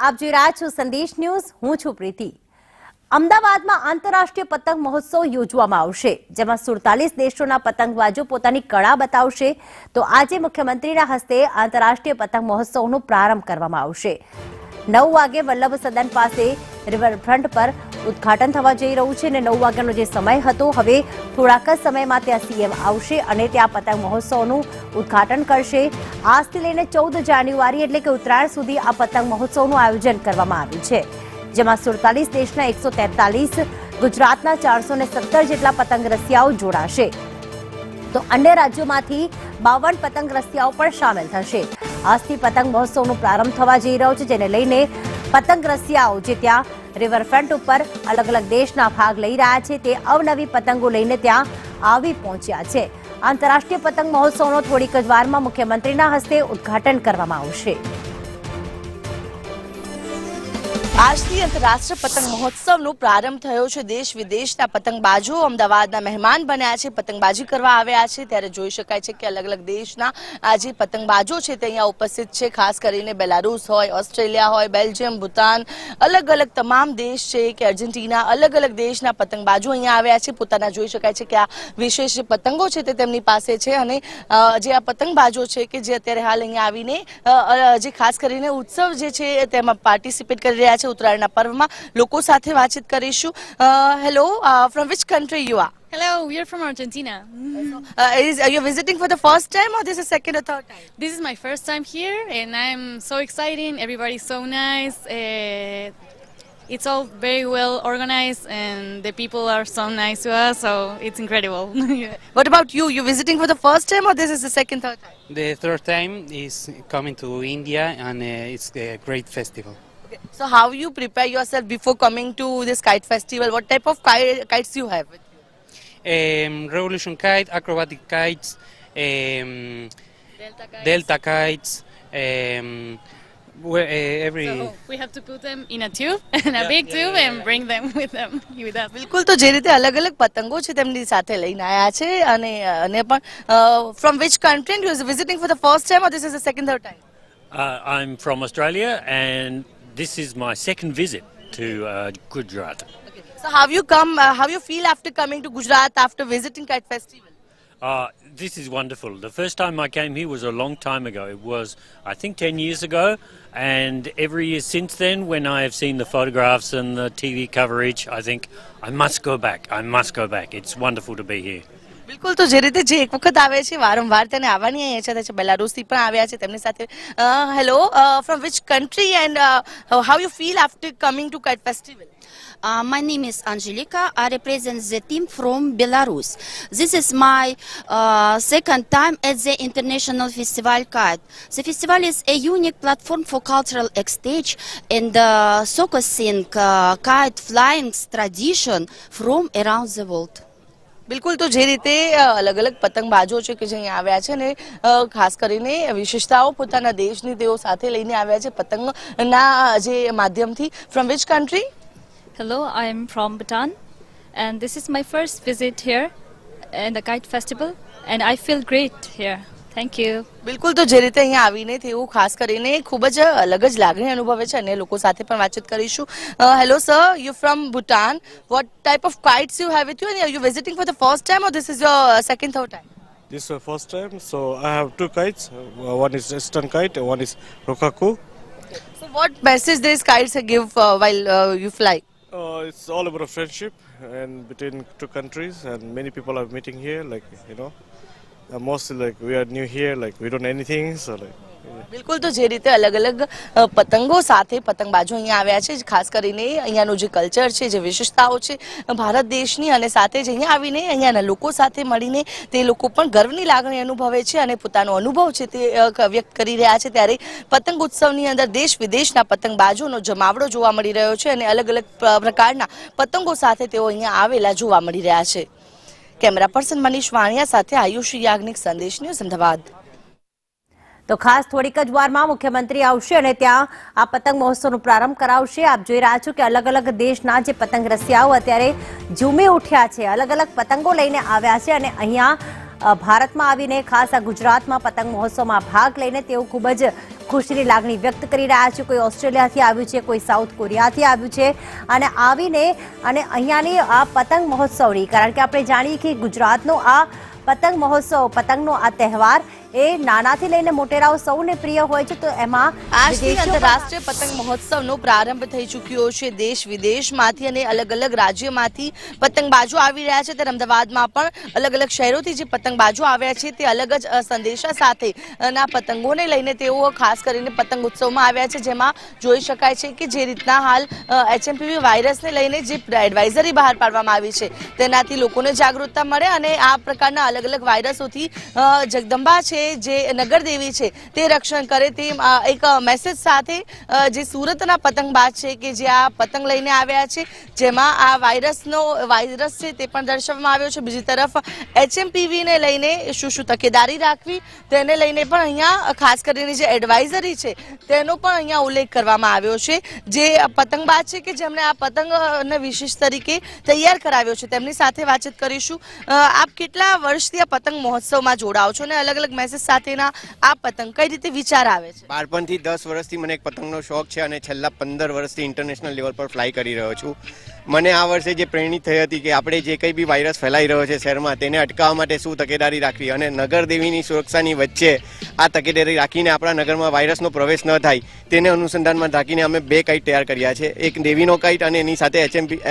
આપ જોઈ રહ્યા છો સંદેશ ન્યૂઝ. હું છું પ્રીતિ. અમદાવાદમાં આંતરરાષ્ટ્રીય પતંગ મહોત્સવ યોજવામાં આવશે, જેમાં 47 દેશોના પતંગબાજો પોતાની કળા બતાવશે. તો આજે મુખ્યમંત્રીના હસ્તે આંતરરાષ્ટ્રીય પતંગ મહોત્સવનો પ્રારંભ કરવામાં આવશે. 9 વાગે વલ્લભ સદન પાસે રિવરફ્રન્ટ પર ઉદ્ઘાટન થવા જઈ રહ્યું છે અને 9 વાગ્યાનો જે સમય હતો, હવે થોડાક જ સમયમાં ત્યાં સીએમ આવશે અને ત્યાં પતંગ મહોત્સવનું ઉદ્ઘાટન કરશે. આજથી લઈને 14 જાન્યુઆરી એટલે કે ઉત્તરાયણ સુધી આ પતંગ મહોત્સવનું આયોજન કરવામાં આવ્યું છે, જેમાં 47 દેશના 143, ગુજરાતના 417 જેટલા પતંગ રસિયાઓ જોડાશે. તો અન્ય રાજ્યોમાંથી 52 પતંગ રસિયાઓ પણ સામેલ થશે. આજથી પતંગ મહોત્સવનો પ્રારંભ થવા જઈ રહ્યો છે, જેને લઈને પતંગ રસિયાઓ જે ત્યાં રિવરફ્રન્ટ ઉપર અલગ અલગ દેશના ભાગ લઈ રહ્યા છે, તે અવનવી પતંગો લઈને ત્યાં આવી પહોંચ્યા છે. આંતરરાષ્ટ્રીય પતંગ મહોત્સવનો થોડીક જ વારમાં મુખ્યમંત્રીના હસ્તે ઉદ્ઘાટન કરવામાં આવશે. આજથી આંતરરાષ્ટ્રીય પતંગ મહોત્સવનો પ્રારંભ થયો છે. દેશ વિદેશના પતંગબાજો અમદાવાદના મહેમાન બન્યા છે, પતંગબાજી કરવા આવ્યા છે. ત્યારે જોઈ શકાય છે કે અલગ અલગ દેશના આ જે પતંગબાજો છે તે અહીંયા ઉપસ્થિત છે. ખાસ કરીને બેલારુસ હોય, ઓસ્ટ્રેલિયા હોય, બેલ્જિયમ, ભૂતાન, અલગ અલગ તમામ દેશ છે કે અર્જેન્ટિના, અલગ અલગ દેશના પતંગબાજો અહીંયા આવ્યા છે. પોતાના જોઈ શકાય છે કે આ વિશેષ પતંગો છે તે તેમની પાસે છે અને જે આ પતંગબાજો છે કે જે અત્યારે હાલ અહીંયા આવીને જે ખાસ કરીને ઉત્સવ જે છે તેમાં પાર્ટિસિપેટ કરી રહ્યા છે. ઉત્તરાયણના પર્વમાં લોકો સાથે વાતચીત કરીશું. Hello, from which country you are? Hello, we are from Argentina. Are you visiting for the first time or this is second or third time? This is my first time here and I'm so excited. Everybody's so nice. It's all very well organized and the people are so nice to us, so it's incredible. What about you? You visiting for the first time or this is the second, third time? The third time is coming to India and it's a great festival. Okay. So how you prepare yourself before coming to this kite festival? What type of kites you have with you? Revolution kite, acrobatic kites, delta kites, So we have to put them in a tube and a big tube and bring them with us. બિલકુલ. તો જે રીતે અલગ અલગ પતંગો છે તેમની સાથે લઈને આવ્યા છે અને પણ from which country and you are visiting for the first time or this is the second, third time? I'm from Australia and this is my second visit to Gujarat. Okay. So how you come? How you feel after coming to Gujarat after visiting Kite Festival? This is wonderful. The first time I came here was a long time ago. It was, I think, 10 years ago. And every year since then, when I have seen the photographs and the TV coverage, I think I must go back. I must go back. It's wonderful to be here. બિલકુલ. તો જે રીતે જે એક વખત આવે છે વારંવાર તેને આવવાની અહીંયા છે. બેલારુસથી પણ આવ્યા છે તેમની સાથે. Hello, from which country and how you feel after coming to kite festival? My name is Angelica. I represent the team from Belarus. This is my second time at the International Festival Kite. The festival is a unique platform for cultural exchange and showcasing kite flying tradition from around the world. બિલકુલ. તો જે રીતે અલગ અલગ પતંગબાજો છે કે જે અહીંયા આવ્યા છે ને ખાસ કરીને વિશેષતાઓ પોતાના દેશની તેઓ સાથે લઈને આવ્યા છે પતંગના જે માધ્યમથી. From which country? Hello, I am from Bhutan and this is my first visit here in the Kite Festival and I feel great here. Thank you. બિલકુલ. તો જે રીતે અહીંયા આવીને તેઓ ખાસ કરીને ખૂબ જ અલગ જ લાગણી અનુભવે છે અને લોકો સાથે પણ વાતચીત કરીશું. Hello sir, you from Bhutan. What type of kites you have with you and are you visiting for the first time or this is your second, third time? This is the first time, so I have two kites. One is Eastern kite, one is Rokaku. So what message these kites give while you fly? It's all about a friendship and between two countries, and many people are meeting here. Like mostly like we are new here, like we don't know anything, so like. બિલકુલ. તો જે રીતે અલગ અલગ પતંગો સાથે પતંગબાજો અહીંયા આવ્યા છે, ખાસ કરીને અહીંયાનું જે કલ્ચર છે, જે વિશેષતાઓ છે ભારત દેશની, અને સાથે જ અહીંયા આવીને અહીંયાના લોકો સાથે મળીને તે લોકો પણ ગર્વની લાગણી અનુભવે છે અને પોતાનો અનુભવ છે તે વ્યક્ત કરી રહ્યા છે. ત્યારે પતંગ ઉત્સવની અંદર દેશ વિદેશના પતંગબાજોનો જમાવડો જોવા મળી રહ્યો છે અને અલગ અલગ પ્રકારના પતંગો સાથે તેઓ અહીંયા આવેલા જોવા મળી રહ્યા છે. કેમેરા પર્સન મનીષ વાણિયા સાથે આયુષી યાજ્ઞિક, સંદેશ ન્યૂઝ, અમદાવાદ. તો ખાસ થોડીક જ વારમાં મુખ્યમંત્રી આવશે અને ત્યાં આ પતંગ મહોત્સવનો પ્રારંભ કરાવશે. આપ જોઈ રહ્યા છો કે અલગ અલગ દેશના જે પતંગ રસિયાઓ અત્યારે ઝૂમી ઉઠ્યા છે, અલગ અલગ પતંગો લઈને આવ્યા છે અને અહીંયા ભારતમાં આવીને ખાસ આ ગુજરાતમાં પતંગ મહોત્સવમાં ભાગ લઈને તેઓ ખૂબ જ ખુશીની લાગણી વ્યક્ત કરી રહ્યા છે. કોઈ ઓસ્ટ્રેલિયાથી આવ્યું છે, કોઈ સાઉથ કોરિયાથી આવ્યું છે અને આવીને અને અહીંયાની આ પતંગ મહોત્સવની, કારણ કે આપણે જાણીએ કે ગુજરાતનો આ પતંગ મહોત્સવ, પતંગનો આ તહેવાર એ નાનાથી લઈને મોટેરાઓ સૌને પ્રિય હોય છે. તો એમાં આજથી આંતરરાષ્ટ્રીય પતંગ મહોત્સવનો પ્રારંભ થઈ ચૂક્યો છે. દેશ વિદેશમાંથી અને અલગ અલગ રાજ્યોમાંથી પતંગબાજો આવી રહ્યા છે. ત્યારે અમદાવાદમાં પણ અલગ અલગ શહેરોથી જે પતંગબાજો આવ્યા છે તે અલગ જ સંદેશા સાથે ના પતંગોને લઈને તેઓ ખાસ કરીને પતંગ ઉત્સવમાં આવ્યા છે. જેમાં જોઈ શકાય છે કે જે રીતના હાલ HMPV વાયરસને લઈને જે એડવાઇઝરી બહાર પાડવામાં આવી છે તેનાથી લોકોને જાગૃતતા મળે અને આ પ્રકારના અલગ અલગ વાયરસોથી જગદંબા છે, જે નગરદેવી છે, તે રક્ષણ કરે તે એક મેસેજ સાથે જે સુરતના પતંગબાજ છે કે જે આ પતંગ લઈને આવ્યા છે, જેમાં આ વાયરસ છે તે પણ દર્શાવવામાં આવ્યો છે. બીજી તરફ HMPV ને લઈને શું તકેદારી રાખવી તેને લઈને પણ અહીંયા ખાસ કરીને જે એડવાઇઝરી છે તેનો પણ અહીંયા ઉલ્લેખ કરવામાં આવ્યો છે. જે પતંગબાજ છે કે જેમણે આ પતંગને વિશેષ તરીકે તૈયાર કરાવ્યો છે તેમની સાથે વાતચીત કરીશું. આપ કેટલા વર્ષથી આ પતંગ મહોત્સવમાં જોડાઓ છો અને અલગ અલગ મેસેજ સાથેના આ પતંગ કઈ રીતે વિચાર આવે છે? બાળપણથી 10 વર્ષથી મને એક પતંગનો શોખ છે અને છેલ્લા 15 વર્ષથી ઇન્ટરનેશનલ લેવલ પર ફ્લાય કરી રહ્યો છું. મને આ વર્ષે જે પ્રેરણા થઈ હતી કે આપણે જે કંઈ બી વાયરસ ફેલાઈ રહ્યો છે શહેરમાં તેને અટકાવવા માટે શું તકેદારી રાખવી અને નગરદેવીની સુરક્ષાની વચ્ચે આ તકેદારી રાખીને આપણા નગરમાં વાયરસનો પ્રવેશ ન થાય તેને અનુસંધાનમાં રાખીને અમે 2 કાઇટ તૈયાર કર્યા છે. એક દેવીનો કાઇટ અને એની સાથે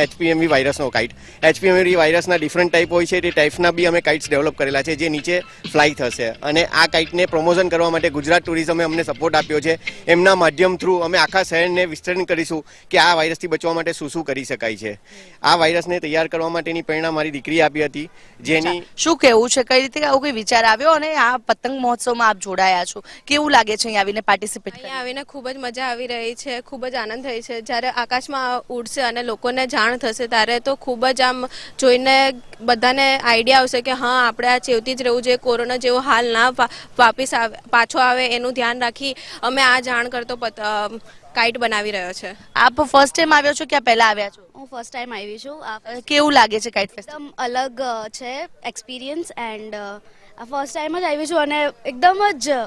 HPMV વાયરસનો કાઇટ. HPMV વાયરસના ડિફરન્ટ ટાઈપ હોય છે, તે ટાઈપ્સના બી અમે કાઇટ્સ ડેવલપ કરેલા છે જે નીચે ફ્લાય થશે. અને આ કાઇટને પ્રમોશન કરવા માટે ગુજરાત ટુરિઝમે અમને સપોર્ટ આપ્યો છે. એમના માધ્યમ થ્રુ અમે આખા શહેરને વિસ્તરણ કરીશું કે આ વાયરસથી બચવા માટે શું શું કરી શકાય છે. આ વાયરસને તૈયાર કરવા માટેની પ્રેરણા મારી દીકરી આપી હતી. જેની શું કહેવું છે, કઈ રીતે આવો કોઈ વિચાર આવ્યો અને આ પતંગ મહોત્સવમાં આપ જોડાયા છો, કેવું લાગે છે અહીંયા આવીને પાર્ટિસિપેટ કરી? અહીંયા આવીને ખૂબ જ મજા આવી રહી છે, ખૂબ જ આનંદ થઈ છે. જ્યારે આકાશમાં ઉડશે અને લોકોને જાણ થશે ત્યારે તો ખૂબ જ આમ જોઈને બધાને આઈડિયા આવશે કે હા આપણે આ ચેવતી જ રહેવું જોઈએ, કોરોના જેવો હાલ ના વાપસ પાછો આવે એનું ધ્યાન રાખી અમે આ જાણ કરતો કાઇટ બનાવી રહ્યો છે. આપ ફર્સ્ટ ટાઈમ આવ્યો છો કે પહેલા આવ્યા છો? હું ફર્સ્ટ ટાઈમ આવી છું. કેવું લાગે છે કાઇટ ફેસ્ટિવલ? એકદમ અલગ છે એક્સપિરિયન્સ એન્ડ ફર્સ્ટ ટાઈમ જ આવી છું અને એકદમ જ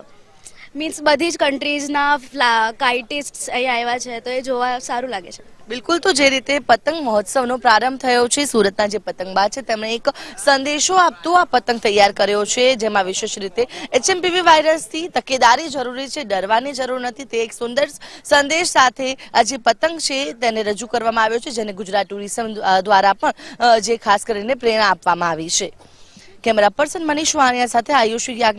મીન્સ બધી જ કન્ટ્રીઝના કાઇટિસ્ટ અહીં આવ્યા છે તો એ જોવા સારું લાગે છે. બિલકુલ. તો જે રીતે પતંગ મહોત્સવનો પ્રારંભ થયો છે, સુરતના જે પતંગબાજ છે તેમણે એક સંદેશો આપતો આ પતંગ તૈયાર કર્યો છે, જેમાં વિશેષ રીતે HMPV વાયરસથી તકેદારી જરૂરી છે, ડરવાની જરૂર નથી. તે એક સુંદર સંદેશ સાથે આ જે પતંગ છે તેને રજૂ કરવામાં આવ્યો છે, જેને ગુજરાત ટુરિઝમ દ્વારા પણ જે ખાસ કરીને પ્રેરણા આપવામાં આવી છે. કેમેરા પર્સન મનીષ વાણિયા સાથે આયુષી યાજ્ઞિક,